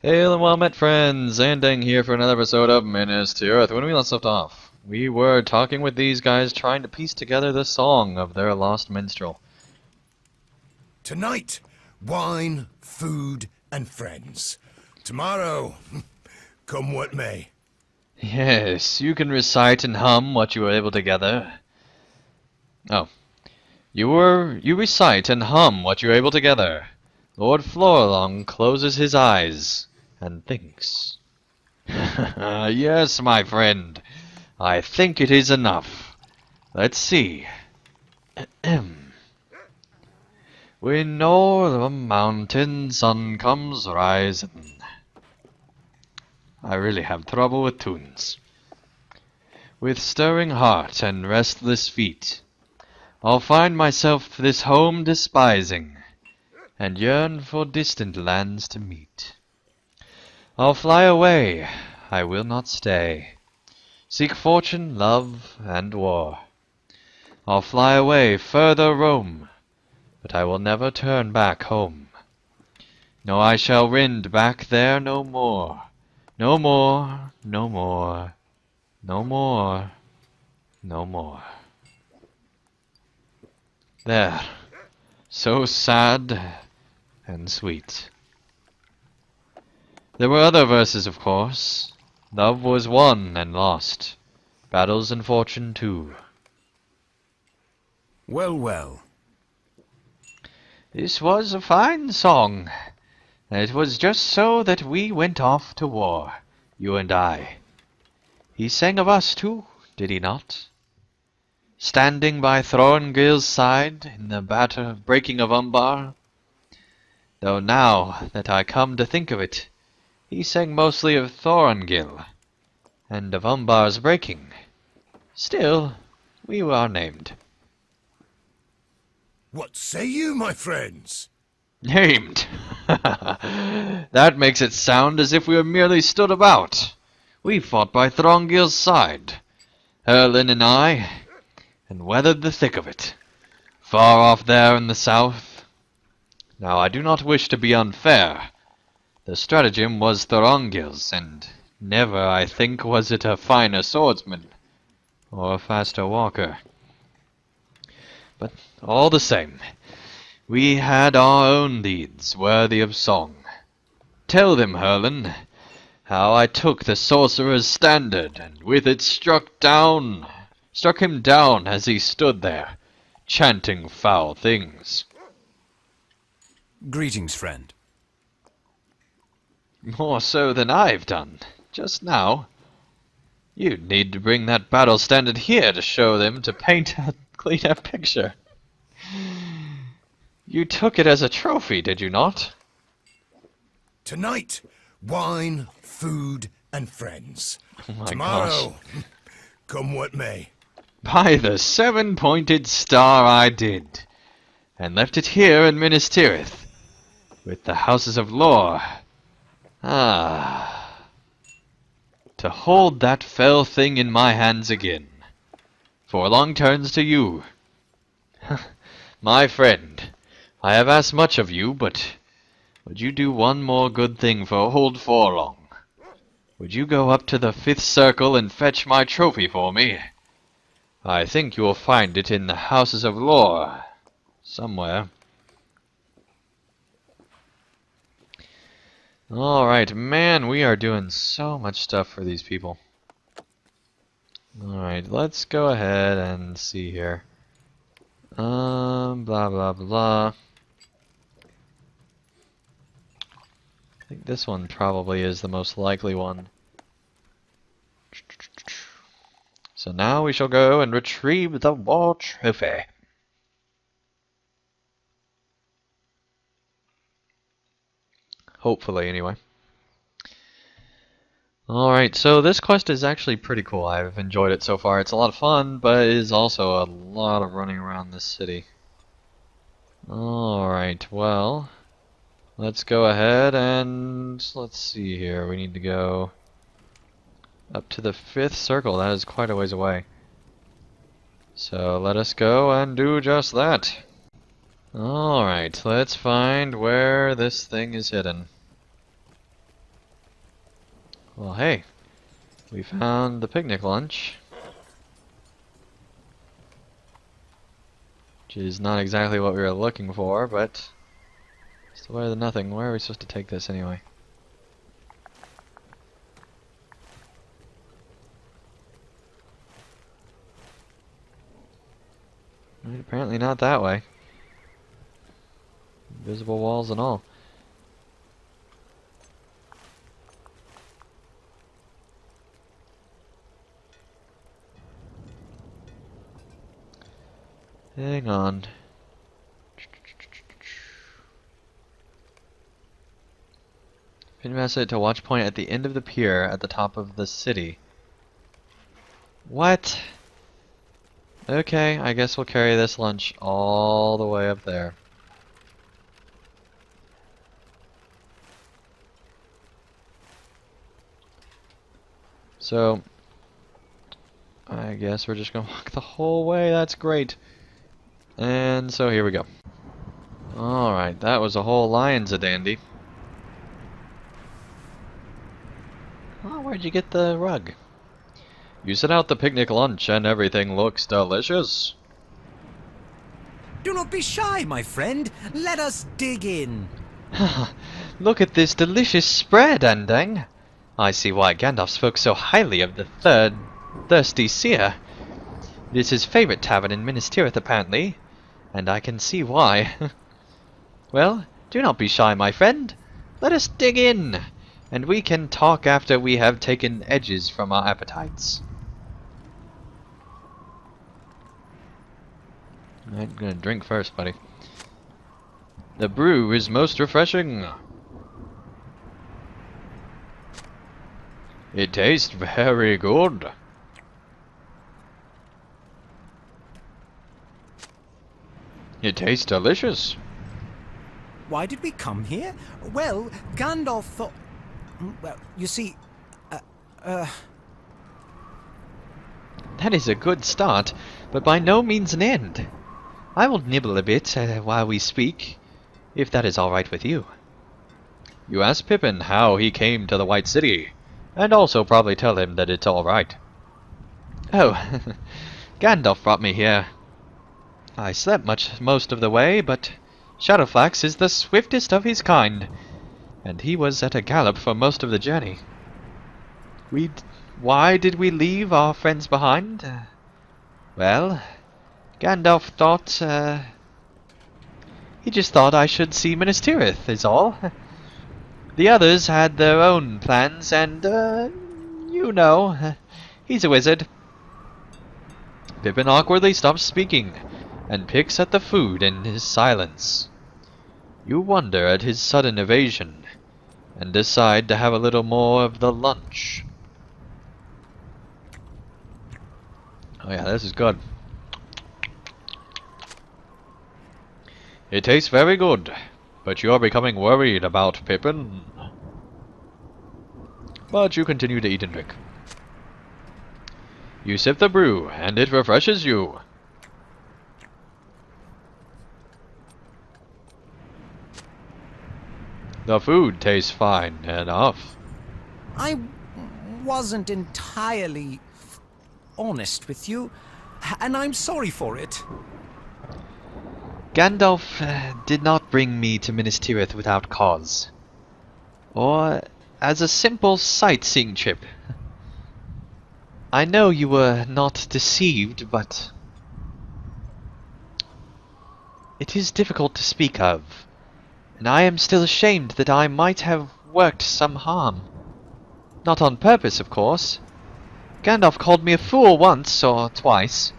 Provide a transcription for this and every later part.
Hail and well met friends, Andang here for another episode of Minas Tirith. When we last left off, we were talking with these guys trying to piece together the song of their lost minstrel. Tonight, wine, food, and friends. Tomorrow, come what may. Yes, you can recite and hum what you were able to gather. Oh. You recite and hum what you are able to gather. Lord Floralong closes his eyes and thinks. Yes, my friend. I think it is enough. Let's see. When o'er the mountain sun comes rising. I really have trouble with tunes. With stirring heart and restless feet, I'll find myself this home despising, and yearn for distant lands to meet. I'll fly away, I will not stay, seek fortune, love, and war. I'll fly away, further roam, but I will never turn back home. No, I shall rend back there no more, no more, no more, no more, no more. There, so sad and sweet. There were other verses, of course. Love was won and lost, battles and fortune too. Well, well. This was a fine song. It was just so that we went off to war, you and I. He sang of us too, did he not? Standing by Thorngil's side in the breaking of Umbar. Though now that I come to think of it, he sang mostly of Thorngil, and of Umbar's breaking. Still, we are named. What say you, my friends? Named! That makes it sound as if we merely stood about. We fought by Thorngil's side, Herlin and I, and weathered the thick of it, far off there in the south. Now I do not wish to be unfair. The stratagem was Thorongil's, and never, I think, was it a finer swordsman, or a faster walker. But all the same, we had our own deeds worthy of song. Tell them, Herlin, how I took the sorcerer's standard, and with it struck him down as he stood there, chanting foul things. Greetings, friend. More so than I've done, just now. You'd need to bring that battle standard here to show them to paint a cleaner picture. You took it as a trophy, did you not? Tonight, wine, food, and friends. Oh my Tomorrow, gosh. come what may. By the seven-pointed star I did, and left it here in Minas Tirith, with the houses of lore. Ah, to hold that fell thing in my hands again. Forlong turns to you. My friend, I have asked much of you, but would you do one more good thing for old Forlong? Would you go up to the 5th circle and fetch my trophy for me? I think you will find it in the houses of lore, somewhere. Alright, man, we are doing so much stuff for these people. Alright, let's go ahead and see here. Blah blah blah. I think this one probably is the most likely one. So now we shall go and retrieve the war trophy. Hopefully, anyway. Alright, so this quest is actually pretty cool. I've enjoyed it so far. It's a lot of fun, but it is also a lot of running around this city. Alright, well, let's go ahead and let's see here. We need to go up to the 5th circle. That is quite a ways away. So let us go and do just that. Alright, let's find where this thing is hidden. Well, hey, we found the picnic lunch. Which is not exactly what we were looking for, but still better than nothing. Where are we supposed to take this anyway? Apparently not that way. Invisible walls and all. Hang on. Pin master to watch point at the end of the pier at the top of the city. What? Okay, I guess we'll carry this lunch all the way up there. So, I guess we're just gonna walk the whole way. That's great. And so here we go. Alright, that was a whole lion's a dandy. Oh, where'd you get the rug? You set out the picnic lunch and everything looks delicious. Do not be shy, my friend. Let us dig in. Look at this delicious spread, Andang. I see why Gandalf spoke so highly of the thirsty seer. It is his favorite tavern in Minas Tirith, apparently, and I can see why. Well, do not be shy, my friend. Let us dig in, and we can talk after we have taken edges from our appetites. I'm gonna drink first, buddy. The brew is most refreshing. It tastes very good. It tastes delicious. Why did we come here? Well, Gandalf thought... Well, you see... That is a good start, but by no means an end. I will nibble a bit while we speak, if that is all right with you. You ask Pippin how he came to the White City, and also probably tell him that it's all right. Oh, Gandalf brought me here. I slept most of the way, but Shadowfax is the swiftest of his kind, and he was at a gallop for most of the journey. Why did we leave our friends behind? Well, Gandalf thought, he just thought I should see Minas Tirith, is all. The others had their own plans, and, you know, he's a wizard. Pippin awkwardly stops speaking, and picks at the food in his silence. You wonder at his sudden evasion, and decide to have a little more of the lunch. Oh yeah, this is good. It tastes very good, but you are becoming worried about Pippin. But you continue to eat and drink. You sip the brew, and it refreshes you. The food tastes fine enough. I wasn't entirely honest with you, and I'm sorry for it. Gandalf did not bring me to Minas Tirith without cause, or as a simple sightseeing trip. I know you were not deceived, but it is difficult to speak of, and I am still ashamed that I might have worked some harm. Not on purpose, of course. Gandalf called me a fool once or twice,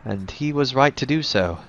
and he was right to do so.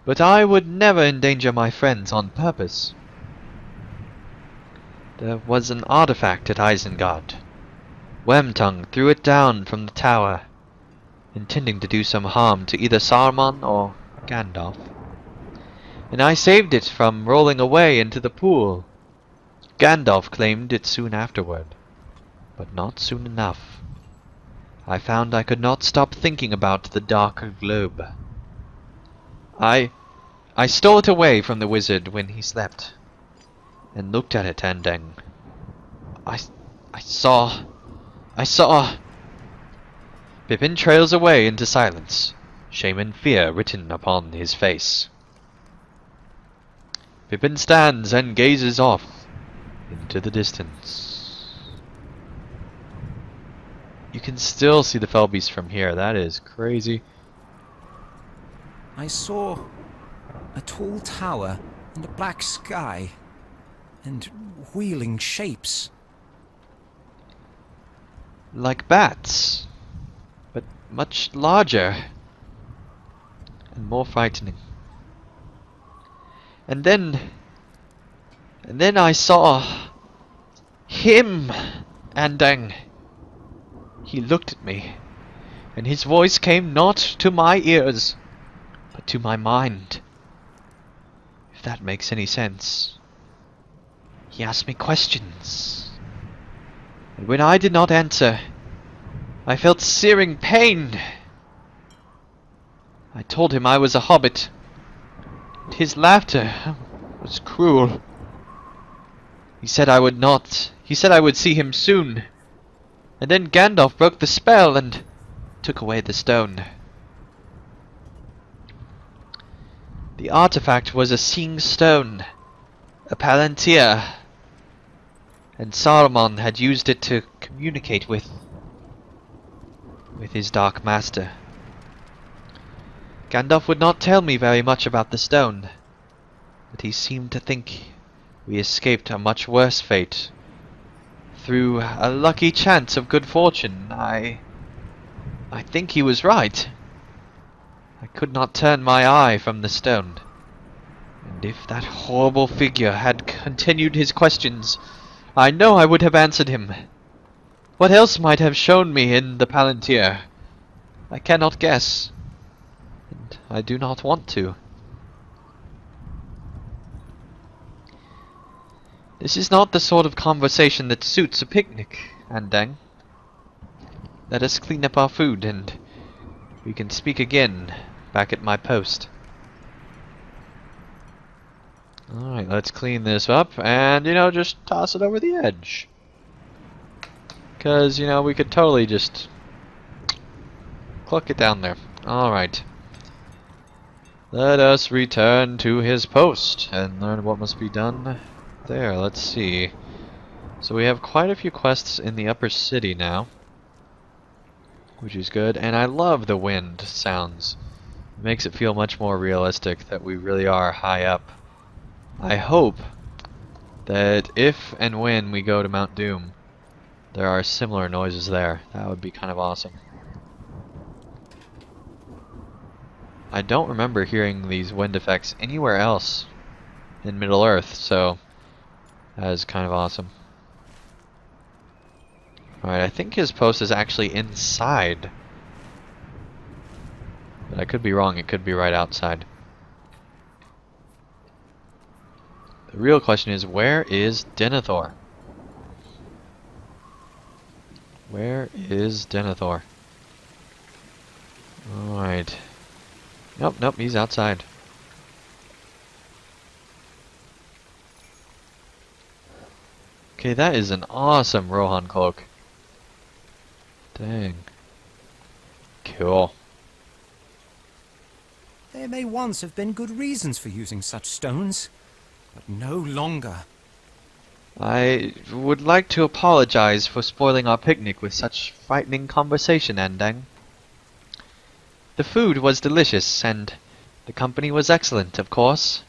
But I would never endanger my friends on purpose. There was an artifact at Isengard. Wormtongue threw it down from the tower, intending to do some harm to either Saruman or Gandalf. And I saved it from rolling away into the pool. Gandalf claimed it soon afterward, but not soon enough. I found I could not stop thinking about the darker globe. I stole it away from the wizard when he slept, and looked at it, Andang. I, I saw... I saw... Pippin trails away into silence, shame and fear written upon his face. Pippin stands and gazes off into the distance. You can still see the fell beast from here. That is crazy. I saw a tall tower and a black sky and wheeling shapes. Like bats, but much larger and more frightening. And then I saw him, Andang. He looked at me, and his voice came not to my ears, but to my mind. If that makes any sense. He asked me questions, and when I did not answer, I felt searing pain. I told him I was a hobbit. His laughter was cruel. He said I would not. He said I would see him soon. And then Gandalf broke the spell and took away the stone. The artifact was a seeing stone, a palantir, and Saruman had used it to communicate with his Dark Master. Gandalf would not tell me very much about the stone, but he seemed to think we escaped a much worse fate. Through a lucky chance of good fortune, I think he was right. I could not turn my eye from the stone. And if that horrible figure had continued his questions, I know I would have answered him. What else might have shown me in the palantir? I cannot guess. And I do not want to. This is not the sort of conversation that suits a picnic, Andang. Let us clean up our food, and we can speak again back at my post. Alright, let's clean this up, and, just toss it over the edge. Because, we could totally just cluck it down there. Alright. Let us return to his post and learn what must be done there. Let's see. So we have quite a few quests in the upper city now, which is good. And I love the wind sounds. It makes it feel much more realistic that we really are high up. I hope that if and when we go to Mount Doom, there are similar noises there. That would be kind of awesome. I don't remember hearing these wind effects anywhere else in Middle-earth, so that is kind of awesome. Alright, I think his post is actually inside. But I could be wrong, it could be right outside. The real question is, where is Denethor? Where is Denethor? Alright. Nope, he's outside. Okay, that is an awesome Rohan cloak. Dang. Cool. There may once have been good reasons for using such stones, but no longer. I would like to apologize for spoiling our picnic with such frightening conversation, Andang. The food was delicious, and the company was excellent, of course.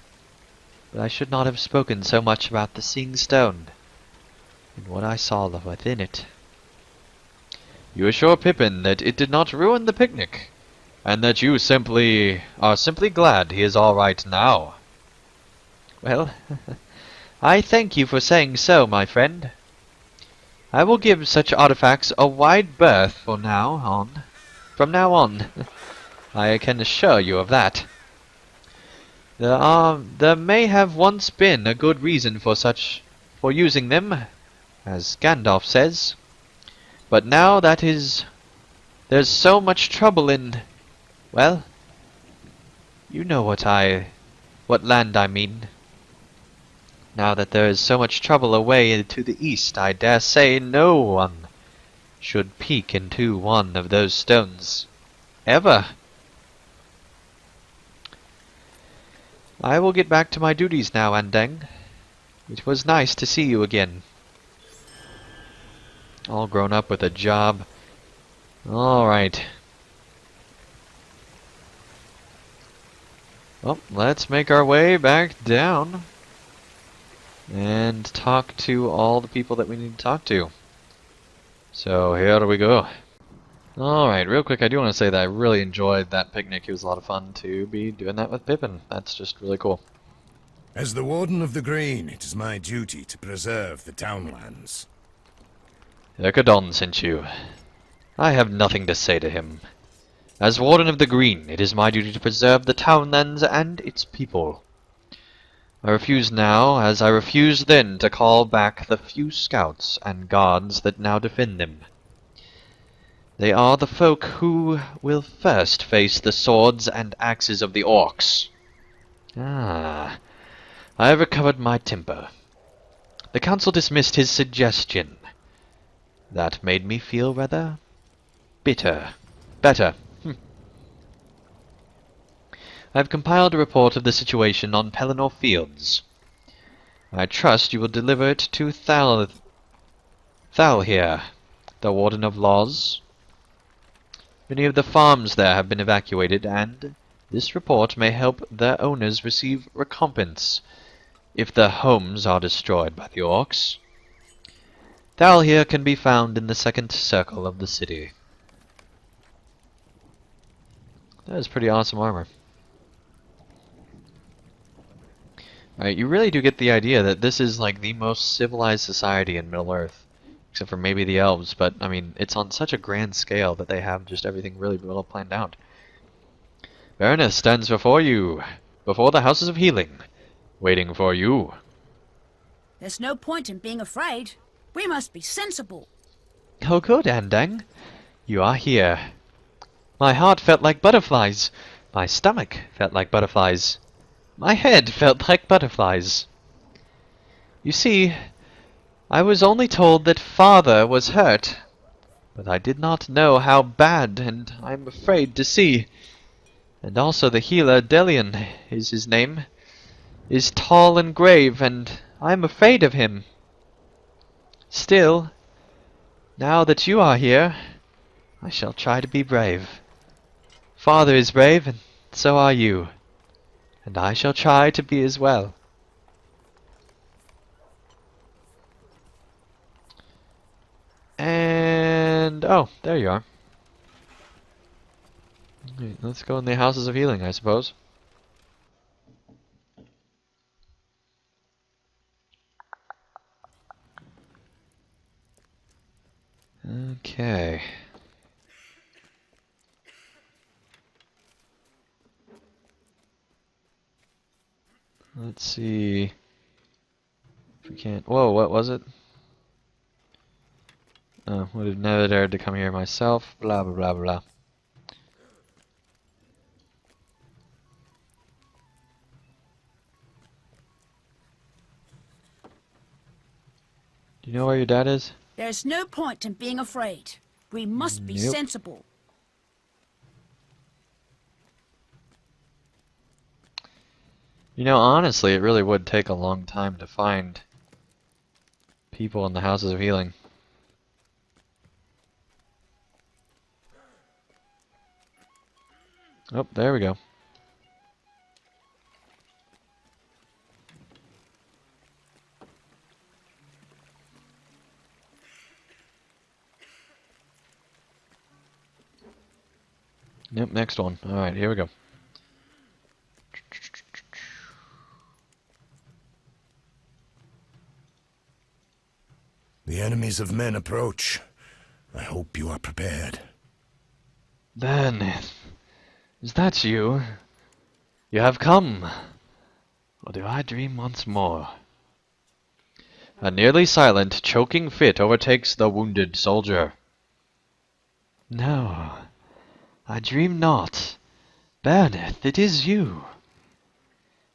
But I should not have spoken so much about the seeing stone and what I saw within it. You assure Pippin that it did not ruin the picnic, and that you are simply glad he is all right now. Well, I thank you for saying so, my friend. I will give such artifacts a wide berth from now on. I can assure you of that. There may have once been a good reason for using them, as Gandalf says. But now there's so much trouble in, well, you know what land I mean. Now that there is so much trouble away to the east, I dare say no one should peek into one of those stones. Ever. I will get back to my duties now, Andeng. It was nice to see you again. All grown up with a job. Alright. Well, let's make our way back down and talk to all the people that we need to talk to. So here we go. Alright, real quick, I do want to say that I really enjoyed that picnic. It was a lot of fun to be doing that with Pippin. That's just really cool. As the Warden of the Green, it is my duty to preserve the townlands. Ekadon sent you. I have nothing to say to him. As Warden of the Green, it is my duty to preserve the townlands and its people. I refuse now, as I refused then, to call back the few scouts and guards that now defend them. They are the folk who will first face the swords and axes of the orcs. Ah, I have recovered my temper. The council dismissed his suggestion. That made me feel rather better. I have compiled a report of the situation on Pelennor Fields. I trust you will deliver it to Thal here, the Warden of Laws. Many of the farms there have been evacuated, and this report may help their owners receive recompense if their homes are destroyed by the orcs. Thal here can be found in the second circle of the city. That is pretty awesome armor. Alright, you really do get the idea that this is like the most civilized society in Middle-earth. Except for maybe the elves, but I mean, it's on such a grand scale that they have just everything really well planned out. Baroness stands before you, before the Houses of Healing, waiting for you. There's no point in being afraid. We must be sensible. Oh good, Andang. You are here. My heart felt like butterflies. My stomach felt like butterflies. My head felt like butterflies. You see, I was only told that Father was hurt, but I did not know how bad, and I am afraid to see. And also the healer, Delian is his name, is tall and grave, and I am afraid of him. Still, now that you are here, I shall try to be brave. Father is brave, and so are you. And I shall try to be as well. And oh, there you are. Right, let's go in the Houses of Healing, I suppose. Okay. Let's see if we can't. Whoa, what was it? Oh, would have never dared to come here myself. Blah blah blah blah. Do you know where your dad is? There's no point in being afraid. We must be Nope. sensible. You know, honestly, it really would take a long time to find people in the Houses of Healing. Oh, there we go. Yep, next one. Alright, here we go. The enemies of men approach. I hope you are prepared. Ben, is that you? You have come. Or do I dream once more? A nearly silent, choking fit overtakes the wounded soldier. No, I dream not. Baroneth, it is you.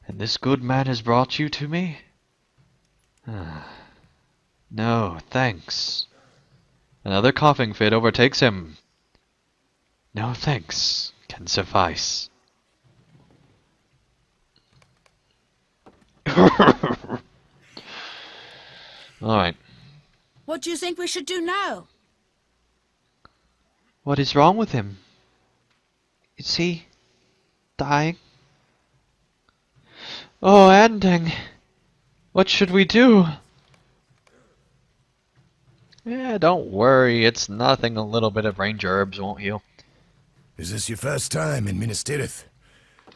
And this good man has brought you to me? No, thanks. Another coughing fit overtakes him. No thanks can suffice. Alright. What do you think we should do now? What is wrong with him? Is he dying? Oh, Andang. What should we do? Yeah, don't worry. It's nothing. A little bit of ranger herbs won't heal. Is this your first time in Minas Tirith?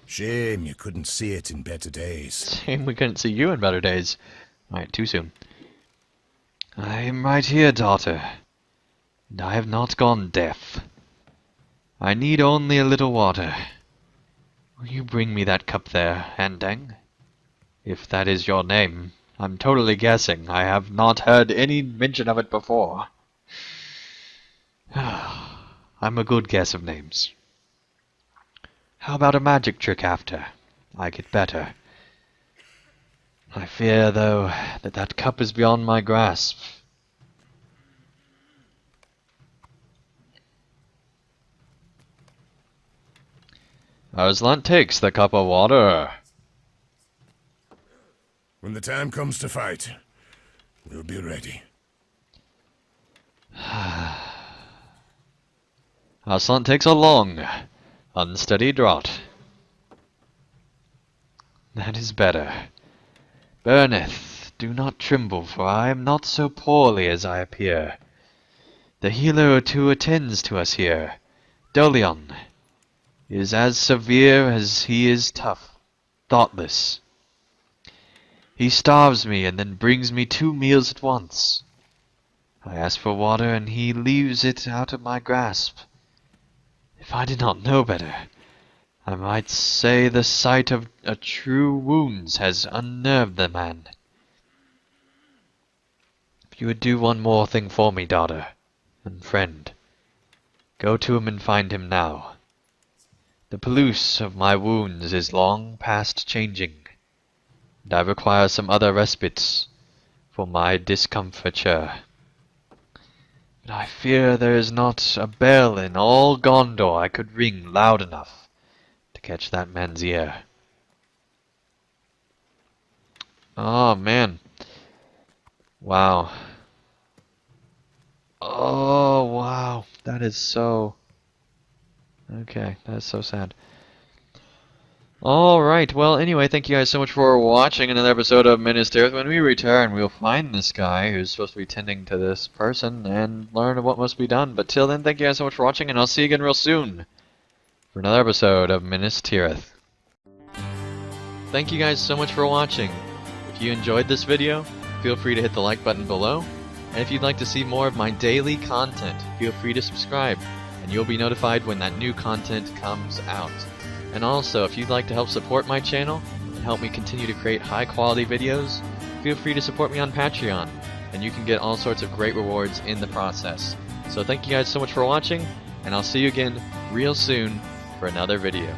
Shame you couldn't see it in better days. Shame we couldn't see you in better days. Alright, too soon. I am right here, daughter. And I have not gone deaf. I need only a little water. Will you bring me that cup there, Andang? If that is your name. I'm totally guessing. I have not heard any mention of it before. I'm a good guess of names. How about a magic trick after? I get better. I fear, though, that that cup is beyond my grasp. Arslan takes the cup of water. When the time comes to fight, we'll be ready. Arslan takes a long, unsteady draught. That is better. Burneth, do not tremble, for I am not so poorly as I appear. The healer who attends to us here, Dolion, is as severe as he is tough, thoughtless. He starves me and then brings me 2 meals at once. I ask for water and he leaves it out of my grasp. If I did not know better, I might say the sight of a true wounds has unnerved the man. If you would do one more thing for me, daughter and friend, go to him and find him now. The peluce of my wounds is long past changing, and I require some other respites for my discomfiture. But I fear there is not a bell in all Gondor I could ring loud enough to catch that man's ear. Oh, man. Wow. Oh, wow. That is so... Okay, that's so sad. Alright, well, anyway, thank you guys so much for watching another episode of Minas Tirith. When we return, we'll find this guy who's supposed to be tending to this person and learn what must be done. But till then, thank you guys so much for watching, and I'll see you again real soon for another episode of Minas Tirith. Thank you guys so much for watching. If you enjoyed this video, feel free to hit the like button below. And if you'd like to see more of my daily content, feel free to subscribe, and you'll be notified when that new content comes out. And also, if you'd like to help support my channel and help me continue to create high quality videos, feel free to support me on Patreon, and you can get all sorts of great rewards in the process. So thank you guys so much for watching, and I'll see you again real soon for another video.